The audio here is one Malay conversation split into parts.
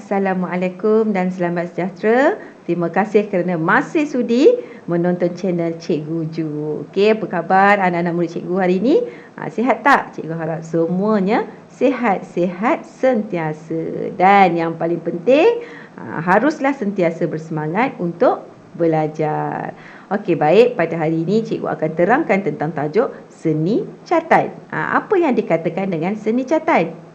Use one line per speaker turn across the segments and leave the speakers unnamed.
Assalamualaikum dan selamat sejahtera. Terima kasih kerana masih sudi menonton channel Cikgu Ju. Okey, apa khabar anak-anak murid cikgu hari ini? Sihat tak? Cikgu harap semuanya sihat-sihat sentiasa. Dan yang paling penting, haruslah sentiasa bersemangat untuk belajar. Okey, baik. Pada hari ini cikgu akan terangkan tentang tajuk seni catan. Apa yang dikatakan dengan seni catan?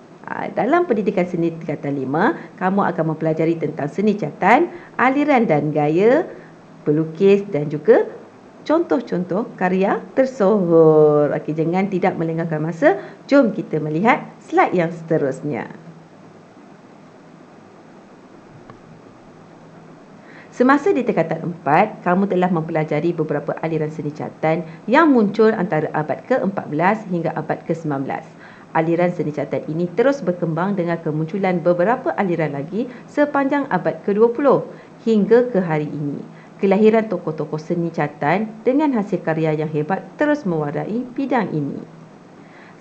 Dalam pendidikan seni tingkatan 5, kamu akan mempelajari tentang seni catan, aliran dan gaya, pelukis dan juga contoh-contoh karya tersohor. Okey, jangan tidak melengahkan masa. Jom kita melihat slide yang seterusnya. Semasa di tingkatan 4, kamu telah mempelajari beberapa aliran seni catan yang muncul antara abad ke-14 hingga abad ke-19. Aliran seni catan ini terus berkembang dengan kemunculan beberapa aliran lagi sepanjang abad ke-20 hingga ke hari ini. Kelahiran tokoh-tokoh seni catan dengan hasil karya yang hebat terus mewarnai bidang ini.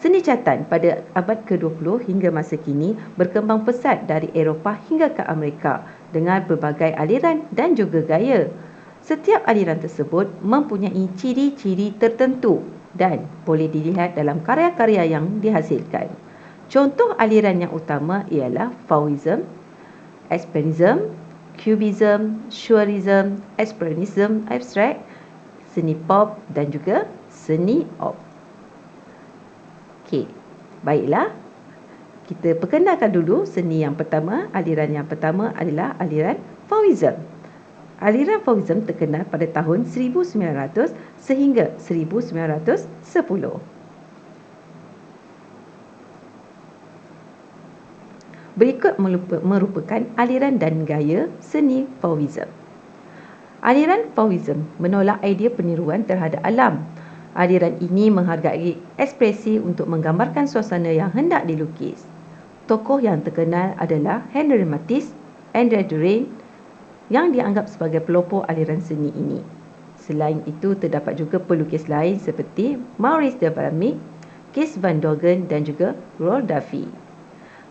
Seni catan pada abad ke-20 hingga masa kini berkembang pesat dari Eropah hingga ke Amerika dengan berbagai aliran dan juga gaya. Setiap aliran tersebut mempunyai ciri-ciri tertentu dan boleh dilihat dalam karya-karya yang dihasilkan. Contoh aliran yang utama ialah Fauvism, Expressionism, Cubism, Surrealism, Expressionism abstrak, seni pop dan juga seni op. Okey, baiklah. Kita perkenalkan dulu seni yang pertama. Aliran yang pertama adalah aliran Fauvism. Aliran Fauvism terkenal pada tahun 1900 sehingga 1910. Berikut merupakan aliran dan gaya seni Fauvism. Aliran Fauvism menolak idea peniruan terhadap alam. Aliran ini menghargai ekspresi untuk menggambarkan suasana yang hendak dilukis. Tokoh yang terkenal adalah Henri Matisse, André Derain yang dianggap sebagai pelopor aliran seni ini. Selain itu, terdapat juga pelukis lain seperti Maurice de Vlaminck, Kees van Dogen dan juga Rolf Duffy.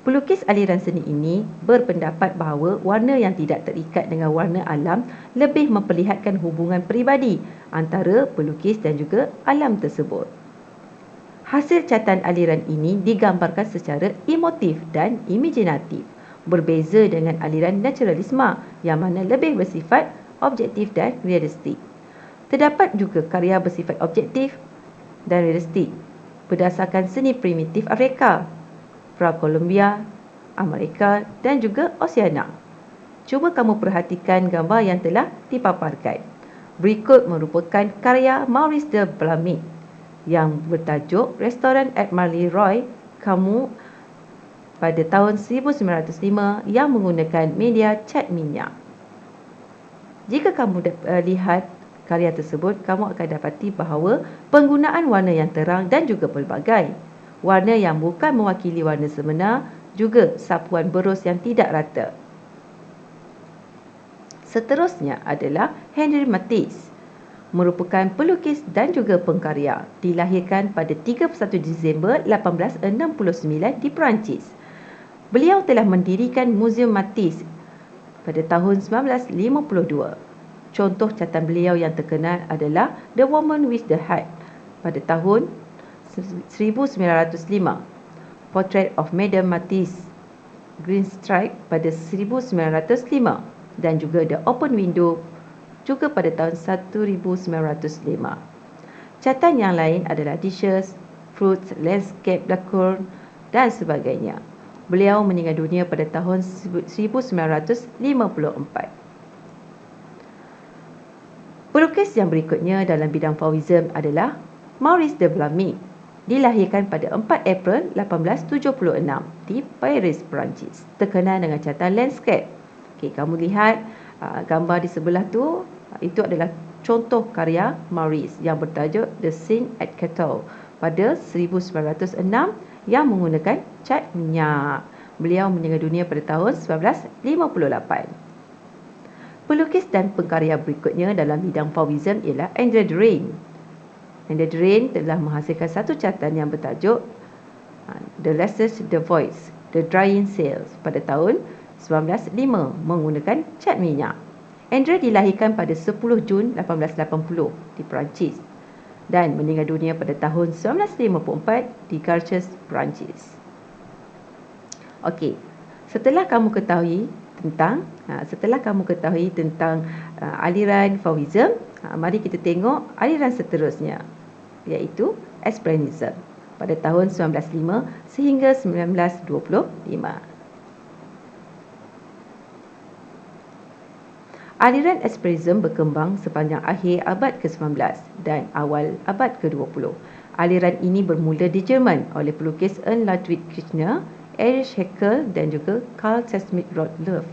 Pelukis aliran seni ini berpendapat bahawa warna yang tidak terikat dengan warna alam lebih memperlihatkan hubungan peribadi antara pelukis dan juga alam tersebut. Hasil catan aliran ini digambarkan secara emotif dan imajinatif, berbeza dengan aliran naturalisme yang mana lebih bersifat objektif dan realistik. Terdapat juga karya bersifat objektif dan realistik berdasarkan seni primitif Afrika, Pra-Kolombia, Amerika dan juga Oceania. Cuba kamu perhatikan gambar yang telah dipaparkan. Berikut merupakan karya Maurice de Vlaminck yang bertajuk Restoran at Marly Roy kamu pada tahun 1905 yang menggunakan media cat minyak. Jika kamu lihat karya tersebut, kamu akan dapati bahawa penggunaan warna yang terang dan juga pelbagai. Warna yang bukan mewakili warna sebenar, juga sapuan berus yang tidak rata. Seterusnya adalah Henri Matisse, merupakan pelukis dan juga pengkarya. Dilahirkan pada 31 Disember 1869 di Perancis. Beliau telah mendirikan Museum Matisse pada tahun 1952. Contoh catan beliau yang terkenal adalah The Woman with the Hat pada tahun 1905, Portrait of Madame Matisse, Green Stripe pada 1905 dan juga The Open Window juga pada tahun 1905. Catan yang lain adalah Dishes, Fruits, Landscape, Decor dan sebagainya. Beliau meninggal dunia pada tahun 1954. Pelukis yang berikutnya dalam bidang Fauvism adalah Maurice de Vlaminck. Dilahirkan pada 4 April 1876 di Paris, Perancis. Terkenal dengan catan landscape. Okey, kamu lihat gambar di sebelah tu, itu adalah contoh karya Maurice yang bertajuk The Scene at Cateau pada 1906 yang menggunakan cat minyak. Beliau meninggal dunia pada tahun 1958. Pelukis dan pengkarya berikutnya dalam bidang Fauvism ialah André Derain. André Derain telah menghasilkan satu catan yang bertajuk The Lessons, The Voice, The Drying Sails pada tahun 1905 menggunakan cat minyak. André dilahirkan pada 10 Jun 1880 di Perancis dan meninggal dunia pada tahun 1954 di Garches, Perancis. Okey, setelah kamu ketahui tentang aliran Fauvism, mari kita tengok aliran seterusnya, iaitu Expressionism pada tahun 1905 sehingga 1925. Aliran Expressionism berkembang sepanjang akhir abad ke-19 dan awal abad ke-20. Aliran ini bermula di Jerman oleh pelukis Ernst Ludwig Kirchner, Erich Heckel dan juga Carl Schmidt Rottluff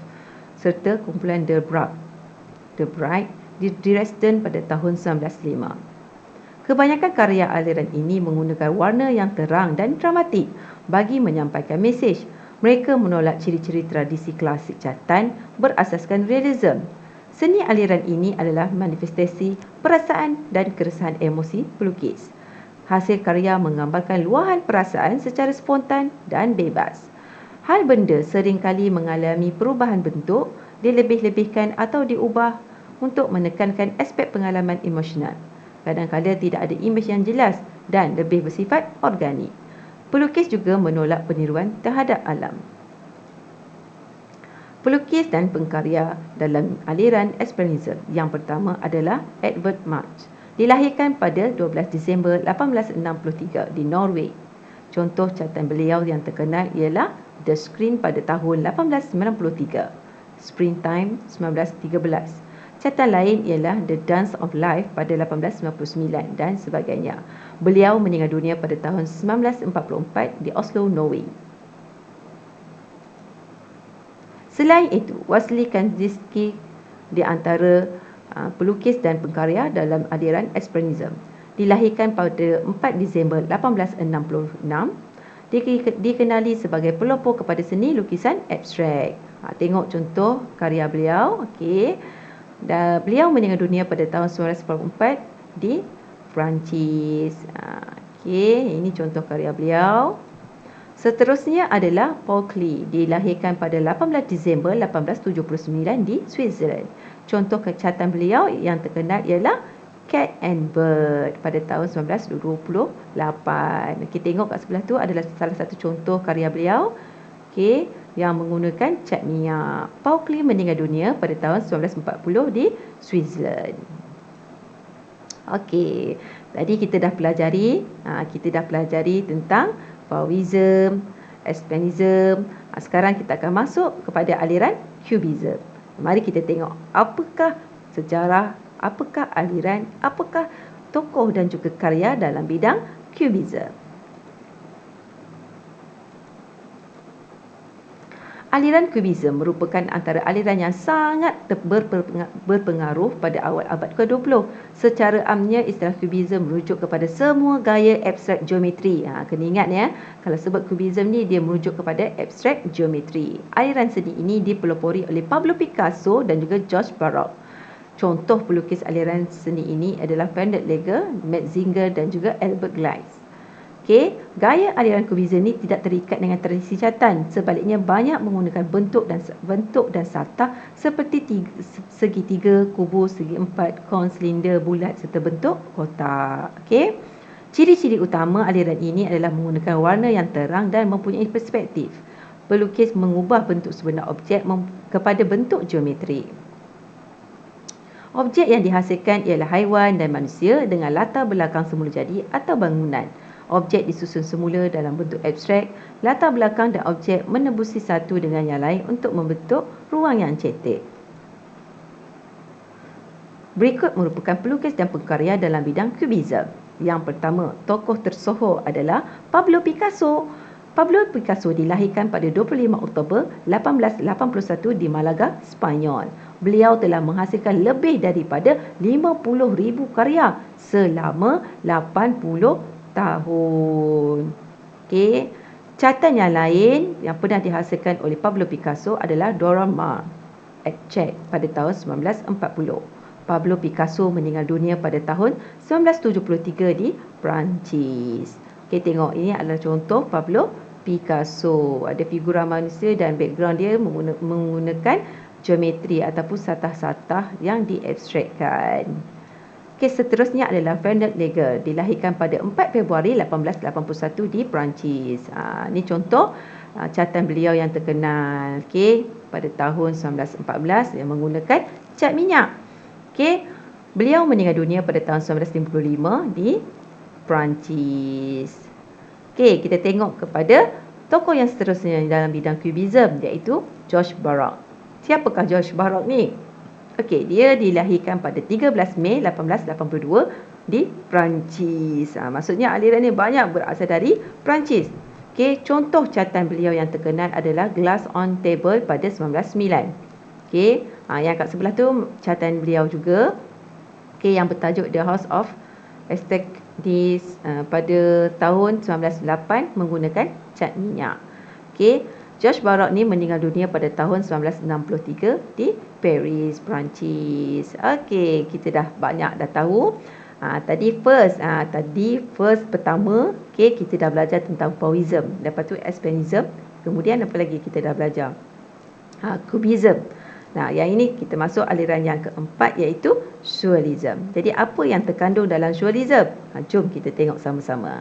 serta kumpulan De Bright di Dresden pada tahun 1905. Kebanyakan karya aliran ini menggunakan warna yang terang dan dramatik bagi menyampaikan mesej. Mereka menolak ciri-ciri tradisi klasik catatan berasaskan realism. Seni aliran ini adalah manifestasi perasaan dan keresahan emosi pelukis. Hasil karya menggambarkan luahan perasaan secara spontan dan bebas. Hal benda seringkali mengalami perubahan bentuk, dilebih-lebihkan atau diubah untuk menekankan aspek pengalaman emosional. Kadang-kadang tidak ada imej yang jelas dan lebih bersifat organik. Pelukis juga menolak peniruan terhadap alam. Pelukis dan pengkarya dalam aliran Expressionism yang pertama adalah Edvard Munch. Dilahirkan pada 12 Disember 1863 di Norway. Contoh catatan beliau yang terkenal ialah The Screen pada tahun 1893, Springtime 1913. Catatan lain ialah The Dance of Life pada 1899 dan sebagainya. Beliau meninggal dunia pada tahun 1944 di Oslo, Norway. Selain itu, Wassily Kandinsky di antara pelukis dan pengkarya dalam aliran Expressionism. Dilahirkan pada 4 Disember 1866, dikenali sebagai pelopor kepada seni lukisan abstrak. Tengok contoh karya beliau. Okey. Dan beliau meninggal dunia pada tahun 1944 di Perancis. Okey, ini contoh karya beliau. Seterusnya adalah Paul Klee, dilahirkan pada 18 Disember 1879 di Switzerland. Contoh catatan beliau yang terkenal ialah Cat and Bird pada tahun 1928. Okey, tengok kat sebelah tu adalah salah satu contoh karya beliau. Okey, yang menggunakan cat minyak. Paul Klee meninggal dunia pada tahun 1940 di Switzerland. Okey, tadi kita dah pelajari tentang Fauvism, Expressionism. Sekarang kita akan masuk kepada aliran Cubism. Mari kita tengok apakah sejarah, apakah aliran, apakah tokoh dan juga karya dalam bidang Cubism. Aliran Cubism merupakan antara aliran yang sangat berpengaruh pada awal abad ke-20. Secara amnya, istilah Cubism merujuk kepada semua gaya abstrak geometri. Kena ingat ya, kalau sebut Cubism ni dia merujuk kepada abstrak geometri. Aliran seni ini dipelopori oleh Pablo Picasso dan juga George Baroque. Contoh pelukis aliran seni ini adalah Bernard Lager, Max Singer dan juga Albert Gleis. Okey, gaya aliran Cubism ini tidak terikat dengan tradisi catatan. Sebaliknya, banyak menggunakan bentuk dan satah seperti segitiga, kubus, segi empat, kon, silinder, bulat serta bentuk kotak. Okey. Ciri-ciri utama aliran ini adalah menggunakan warna yang terang dan mempunyai perspektif. Pelukis mengubah bentuk sebenar objek kepada bentuk geometri. Objek yang dihasilkan ialah haiwan dan manusia dengan latar belakang semula jadi atau bangunan. Objek disusun semula dalam bentuk abstrak, latar belakang dan objek menembusi satu dengan yang lain untuk membentuk ruang yang cetek. Berikut merupakan pelukis dan pengkarya dalam bidang Cubism. Yang pertama, tokoh tersohor adalah Pablo Picasso. Pablo Picasso dilahirkan pada 25 Oktober 1881 di Malaga, Spanyol. Beliau telah menghasilkan lebih daripada 50,000 karya selama 80 tahun. Okey, catatan yang lain yang pernah dihasilkan oleh Pablo Picasso adalah Dora Maar Etched pada tahun 1940. Pablo Picasso meninggal dunia pada tahun 1973 di Perancis. Okey, tengok ini adalah contoh Pablo Picasso. Ada figura manusia dan background dia menggunakan geometri ataupun satah-satah yang diabstrakkan. Kes seterusnya adalah Frederic Legel, dilahirkan pada 4 Februari 1881 di Perancis. Ini contoh catatan beliau yang terkenal. Pada tahun 1914 yang menggunakan cat minyak. Beliau meninggal dunia pada tahun 1955 di Perancis. Kita tengok kepada tokoh yang seterusnya dalam bidang Cubism, iaitu George Barak. Siapakah George Barak ni? Dia dilahirkan pada 13 Mei 1882 di Perancis. Maksudnya aliran ni banyak berasal dari Perancis. Contoh catatan beliau yang terkenal adalah Glass on Table pada 1909. Yang kat sebelah tu catatan beliau juga. Yang bertajuk The House of Aesthetic pada tahun 1908 menggunakan cat minyak. George Barak ni meninggal dunia pada tahun 1963 di Paris, Perancis. Kita dah tahu. Tadi first pertama, kita dah belajar tentang Fauvism, lepas tu Expressionism, kemudian apa lagi kita dah belajar? Cubism. Yang ini kita masuk aliran yang keempat, iaitu Surrealism. Jadi apa yang terkandung dalam Surrealism? Jom kita tengok sama-sama.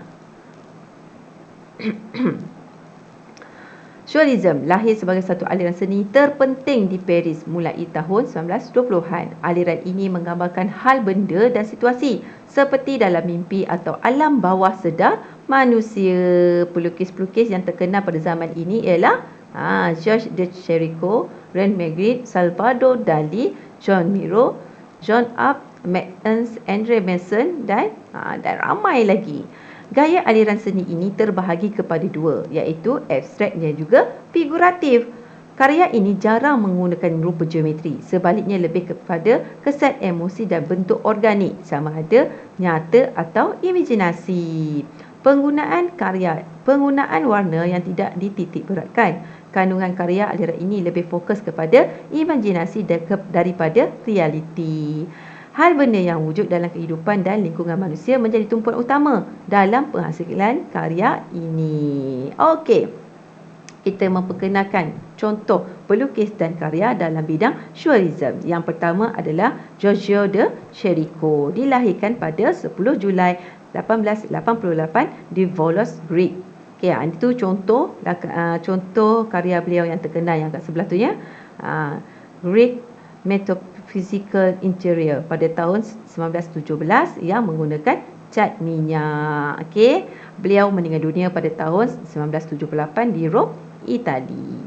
Surrealism lahir sebagai satu aliran seni terpenting di Paris mulai tahun 1920-an. Aliran ini menggambarkan hal benda dan situasi seperti dalam mimpi atau alam bawah sedar manusia. Pelukis-pelukis yang terkenal pada zaman ini ialah Georges de Chérico, René Magritte, Salvador Dali, John Miro, John Up, Max Andre Masson dan ramai lagi. Gaya aliran seni ini terbahagi kepada dua, iaitu abstrak dan juga figuratif. Karya ini jarang menggunakan rupa geometri, sebaliknya lebih kepada kesan emosi dan bentuk organik, sama ada nyata atau imajinasi. Penggunaan warna yang tidak dititik beratkan. Kandungan karya aliran ini lebih fokus kepada imajinasi daripada realiti. Hal benda yang wujud dalam kehidupan dan lingkungan manusia menjadi tumpuan utama dalam penghasilan karya ini. Kita memperkenalkan contoh pelukis dan karya dalam bidang Surrealism. Yang pertama adalah Giorgio de Chérico, dilahirkan pada 10 Julai 1888 di Volos, Greek. Itu contoh karya beliau yang terkenal yang kat sebelah tu ya. Greek Metaphysical Interior pada tahun 1917 yang menggunakan cat minyak. Beliau meninggal dunia pada tahun 1978 di Rome, Itali.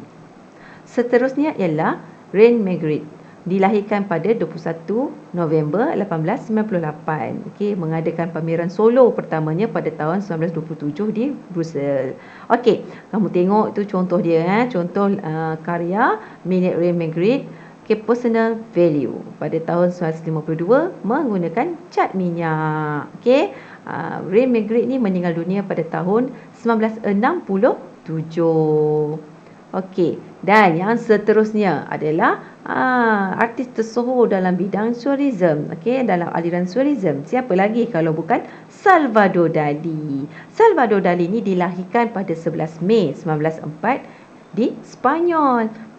Seterusnya ialah René Magritte, dilahirkan pada 21 November 1898. Mengadakan pameran solo pertamanya pada tahun 1927 di Brussels. Kamu tengok tu contoh dia, contoh karya milik René Magritte, Personal Value pada tahun 1952 menggunakan cat minyak. René Magritte ni meninggal dunia pada tahun 1967. Dan yang seterusnya adalah artis tersohor dalam bidang Surrealism. Dalam aliran Surrealism, siapa lagi kalau bukan Salvador Dali. Salvador Dali ni dilahirkan pada 11 Mei 1904 di Spanyol.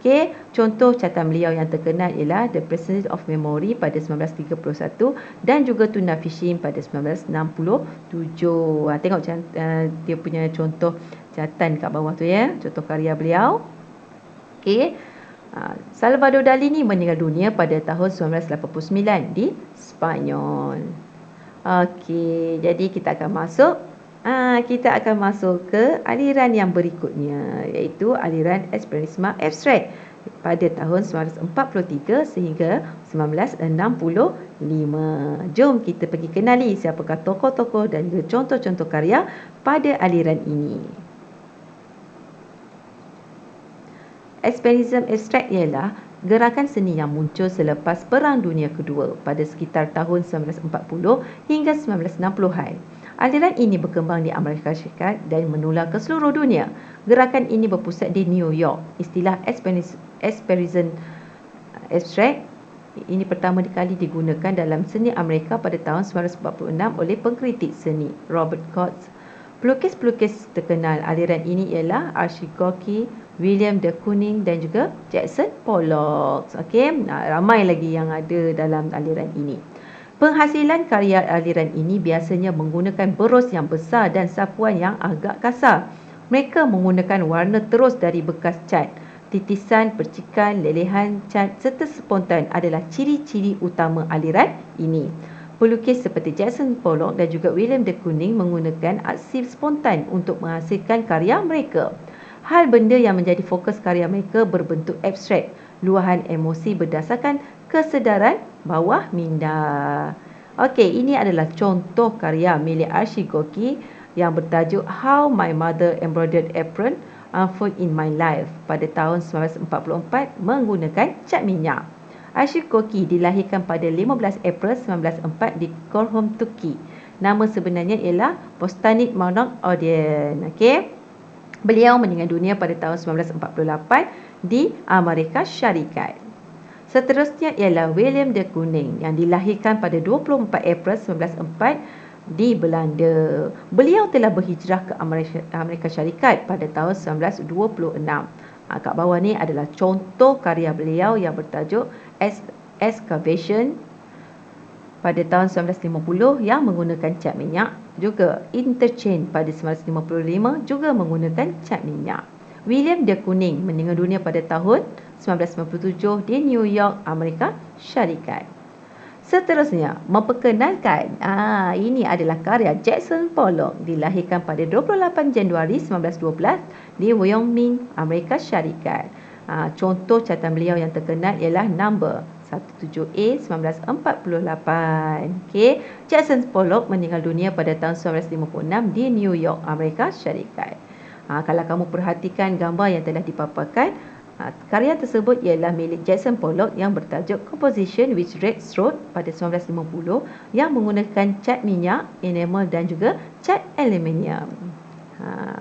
Contoh catatan beliau yang terkenal ialah The Presence of Memory pada 1931 dan juga Tuna Fishing pada 1967. Tengok dia punya contoh catatan kat bawah tu ya, contoh karya beliau. Salvador Dali ni meninggal dunia pada tahun 1989 di Spanyol. Jadi kita akan masuk ke aliran yang berikutnya, iaitu aliran Expressionisme abstrak pada tahun 1943 sehingga 1965. Jom kita pergi kenali siapakah tokoh-tokoh dan juga contoh-contoh karya pada aliran ini. Expressionism abstrak ialah gerakan seni yang muncul selepas Perang Dunia Kedua pada sekitar tahun 1940 hingga 1960-an. Aliran ini berkembang di Amerika Syarikat dan menular ke seluruh dunia. Gerakan ini berpusat di New York. Istilah Expressionism abstrak ini pertama kali digunakan dalam seni Amerika pada tahun 1946 oleh pengkritik seni Robert Coates Pelukis-pelukis terkenal aliran ini ialah Archie Gorky, William de Kooning dan juga Jackson Pollock. Okey, ramai lagi yang ada dalam aliran ini. Penghasilan karya aliran ini biasanya menggunakan berus yang besar dan sapuan yang agak kasar. Mereka menggunakan warna terus dari bekas cat. Titisan, percikan, lelehan cat serta spontan adalah ciri-ciri utama aliran ini. Pelukis seperti Jackson Pollock dan juga William de Kooning menggunakan aksi spontan untuk menghasilkan karya mereka. Hal benda yang menjadi fokus karya mereka berbentuk abstrak, luahan emosi berdasarkan kesedaran bawah minda. Okey, ini adalah contoh karya milik Archie Gorky yang bertajuk How My Mother Embroidered Apron Unfold in My Life pada tahun 1944 menggunakan cat minyak. Archie Gorky dilahirkan pada 15 April 1904 di Gorham, Turki. Nama sebenarnya ialah Bostanid Monarch Odeon. Okey. Beliau meninggal dunia pada tahun 1948 di Amerika Syarikat. Seterusnya ialah William de Kooning yang dilahirkan pada 24 April 1904 di Belanda. Beliau telah berhijrah ke Amerika Syarikat pada tahun 1926. Kat bawah ni adalah contoh karya beliau yang bertajuk Excavation pada tahun 1950 yang menggunakan cat minyak. Juga Interchange pada 1955 juga menggunakan cat minyak. William de Kooning meninggal dunia pada tahun 1997 di New York, Amerika Syarikat. Seterusnya, memperkenalkan, ini adalah karya Jackson Pollock, dilahirkan pada 28 Januari 1912 di Wyoming, Amerika Syarikat. Contoh catatan beliau yang terkenal ialah Number 17A 1948. Okay. Jackson Pollock meninggal dunia pada tahun 1956 di New York, Amerika Syarikat. Kalau kamu perhatikan gambar yang telah dipaparkan, karya tersebut ialah milik Jackson Pollock yang bertajuk Composition with Red Throat pada 1950 yang menggunakan cat minyak, enamel dan juga cat aluminium.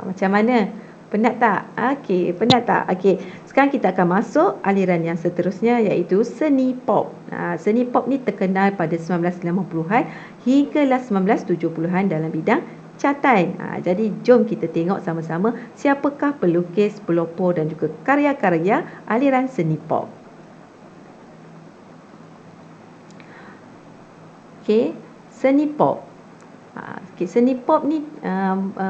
Macam mana? Penat tak? Okey, penat tak? Okey, sekarang kita akan masuk aliran yang seterusnya iaitu seni pop. Seni pop ni terkenal pada 1950-an hinggalah 1970-an dalam bidang catan. Jadi jom kita tengok sama-sama siapakah pelukis, pelopor dan juga karya-karya aliran seni pop. Okey, seni pop. Seni pop ni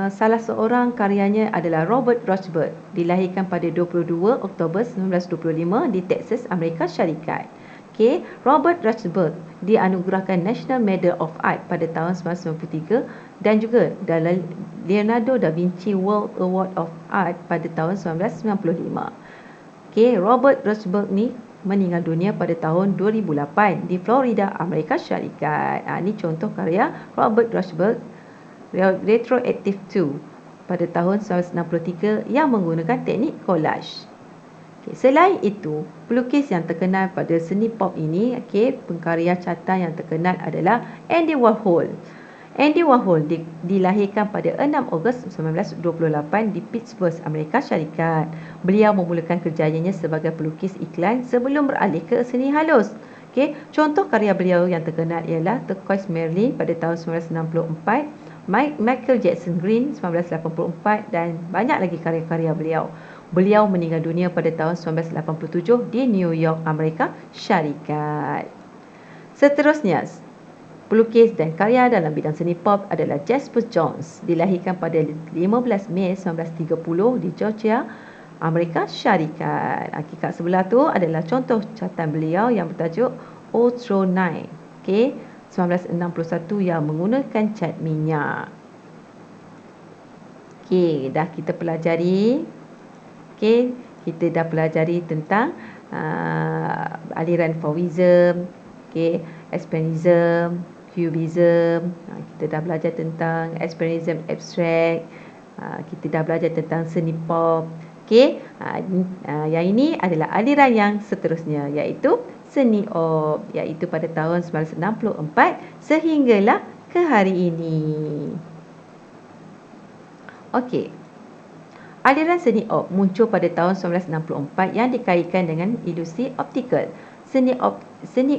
salah seorang karyanya adalah Robert Rauschenberg, dilahirkan pada 22 Oktober 1925 di Texas, Amerika Syarikat. Robert Rauschenberg dianugerahkan National Medal of Art pada tahun 1993 dan juga dalam Leonardo da Vinci World Award of Art pada tahun 1995. Robert Rauschenberg ni meninggal dunia pada tahun 2008 di Florida, Amerika Syarikat. Ini contoh karya Robert Rauschenberg, Retroactive 2 pada tahun 1963 yang menggunakan teknik collage. Selain itu, pelukis yang terkenal pada seni pop ini, pengkarya catatan yang terkenal adalah Andy Warhol. Andy Warhol dilahirkan pada 6 Ogos 1928 di Pittsburgh, Amerika Syarikat. Beliau memulakan kerjayanya sebagai pelukis iklan sebelum beralih ke seni halus. Contoh karya beliau yang terkenal ialah Turquoise Merlin pada tahun 1964, Michael Jackson Green 1984 dan banyak lagi karya-karya beliau. Beliau meninggal dunia pada tahun 1987 di New York, Amerika Syarikat. Seterusnya, pelukis dan karya dalam bidang seni pop adalah Jasper Johns, dilahirkan pada 15 Mei 1930 di Georgia, Amerika Syarikat. Kat sebelah tu adalah contoh catatan beliau yang bertajuk Outro 9, 1961 yang menggunakan cat minyak. Dah kita pelajari. Kita dah pelajari tentang aliran Fauvism, Expressionism, Cubism. Kita dah belajar tentang Expressionism abstract. Kita dah belajar tentang seni pop. Yang ini adalah aliran yang seterusnya iaitu seni op, iaitu pada tahun 1964 sehinggalah ke hari ini. Aliran seni op muncul pada tahun 1964 yang dikaitkan dengan ilusi optikal. Seni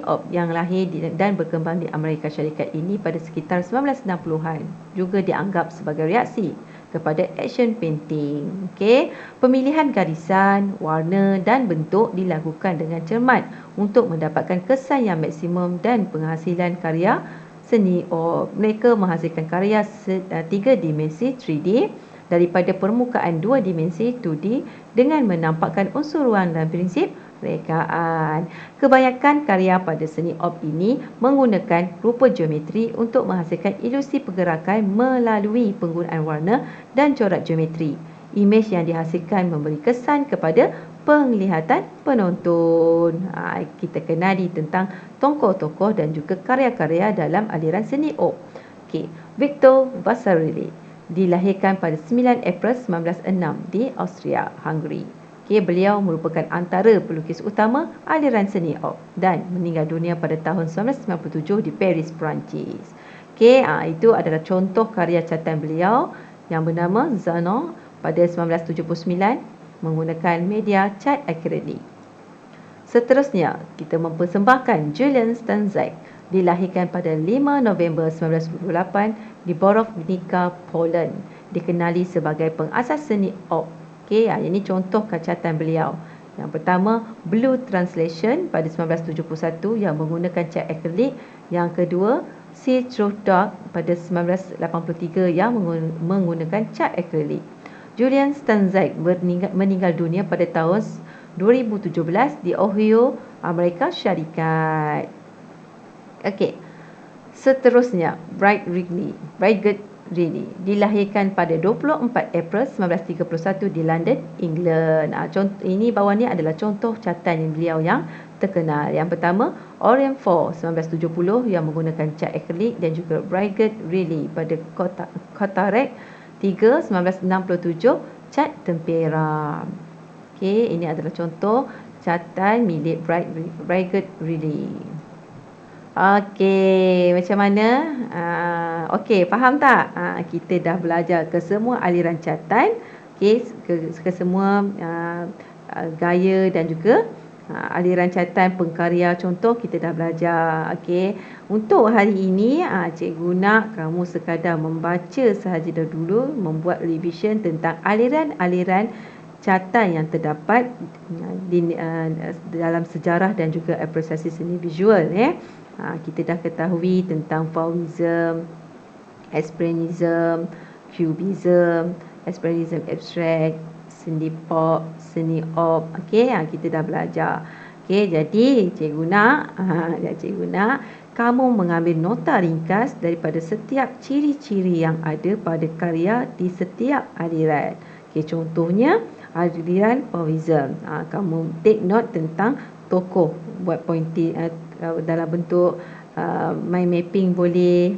op yang lahir dan berkembang di Amerika Syarikat ini pada sekitar 1960-an juga dianggap sebagai reaksi kepada action painting. Okey, pemilihan garisan, warna dan bentuk dilakukan dengan cermat untuk mendapatkan kesan yang maksimum dan penghasilan karya seni op. Mereka menghasilkan karya 3 dimensi 3D daripada permukaan 2 dimensi 2D dengan menampakkan unsur ruang dan prinsip rekaan. Kebanyakan karya pada seni op ini menggunakan rupa geometri untuk menghasilkan ilusi pergerakan melalui penggunaan warna dan corak geometri. Imej yang dihasilkan memberi kesan kepada penglihatan penonton. Kita kenali tentang tokoh-tokoh dan juga karya-karya dalam aliran seni op. Okey, Victor Vasarely dilahirkan pada 9 April 1906 di Austria, Hungary. Beliau merupakan antara pelukis utama aliran seni op dan meninggal dunia pada tahun 1997 di Paris, Perancis. Itu adalah contoh karya catatan beliau yang bernama Zanon pada 1979 menggunakan media cat akrilik. Seterusnya, kita mempersembahkan Julian Stanzak, dilahirkan pada 5 November 1928 di Borownica, Poland. Dikenali sebagai pengasas seni op. Ini contoh kacatan beliau. Yang pertama, Blue Translation pada 1971 yang menggunakan cat akrilik. Yang kedua, See Through Dark pada 1983 yang menggunakan cat akrilik. Julian Stanzak meninggal dunia pada tahun 2017 di Ohio, Amerika Syarikat. Seterusnya, Brigid Riley dilahirkan pada 24 April 1931 di London, England. Ini bawah ni adalah contoh catatan beliau yang terkenal. Yang pertama, Orient 4 1970 yang menggunakan cat akrilik dan juga Brigid Riley pada Cataract 3 1967 cat tempera. Ini adalah contoh catatan milik Brigid Riley. Macam mana? Faham tak? Kita dah belajar ke semua aliran catatan, ke semua gaya dan juga aliran catatan pengkarya contoh kita dah belajar. Untuk hari ini cikgu nak kamu sekadar membaca sahaja dulu, membuat revision tentang aliran-aliran catatan yang terdapat dalam sejarah dan juga apresiasi seni visual. Kita dah ketahui tentang Fauvism, Expressionism, Cubism, Expressionism abstract, seni pop, seni op. Kita dah belajar. Jadi cikgu nak kamu mengambil nota ringkas daripada setiap ciri-ciri yang ada pada karya di setiap aliran. Contohnya aliran Fauvism. Kamu take note tentang tokoh, buat pointing dalam bentuk mind mapping boleh,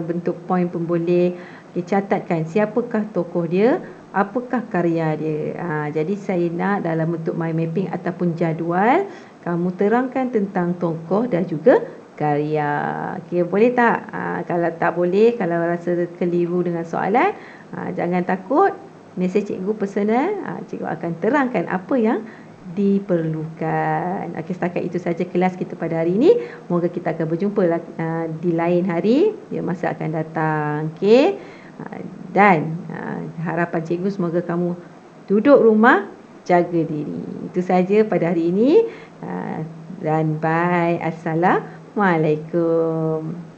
bentuk point pun boleh. Catatkan siapakah tokoh dia, apakah karya dia. Jadi saya nak dalam bentuk mind mapping ataupun jadual, kamu terangkan tentang tokoh dan juga karya. Boleh tak? Kalau tak boleh, kalau rasa keliru dengan soalan, jangan takut, mesej cikgu personal, cikgu akan terangkan apa yang diperlukan. Setakat itu saja kelas kita pada hari ini. Moga kita akan berjumpa di lain hari, masa akan datang. Dan harapan cikgu semoga kamu duduk rumah, jaga diri. Itu saja pada hari ini. Dan bye. Assalamualaikum.